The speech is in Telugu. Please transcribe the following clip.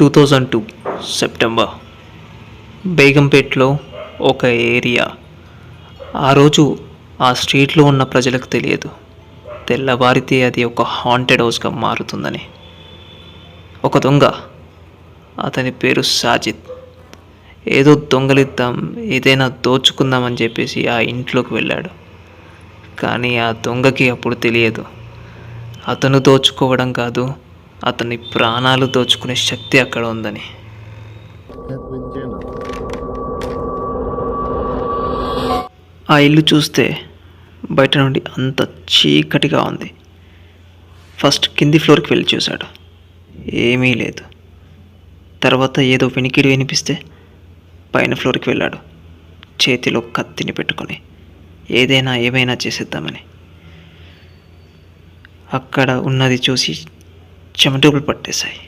2002 సెప్టెంబర్. బేగంపేట్లో ఒక ఏరియా. ఆ రోజు ఆ స్ట్రీట్లో ఉన్న ప్రజలకు తెలియదు, తెల్లవారితే అది ఒక హాంటెడ్ హౌస్గా మారుతుందని. ఒక దొంగ, అతని పేరు సాజిద్, ఏదో దొంగలిద్దాం, ఏదైనా దోచుకుందామని చెప్పేసి ఆ ఇంట్లోకి వెళ్ళాడు. కానీ ఆ దొంగకి అప్పుడు తెలియదు, అతను దోచుకోవడం కాదు, అతని ప్రాణాలు దోచుకునే శక్తి అక్కడ ఉందని. ఆ ఇల్లు చూస్తే బయట నుండి అంత చీకటిగా ఉంది. ఫస్ట్ కింది ఫ్లోర్కి వెళ్ళి చూశాడు, ఏమీ లేదు. తర్వాత ఏదో వినికిడి వినిపిస్తే పైన ఫ్లోర్కి వెళ్ళాడు, చేతిలో కత్తిని పెట్టుకొని ఏమైనా చేసేద్దామని. అక్కడ ఉన్నది చూసి చెమటలు పట్టేశాయి.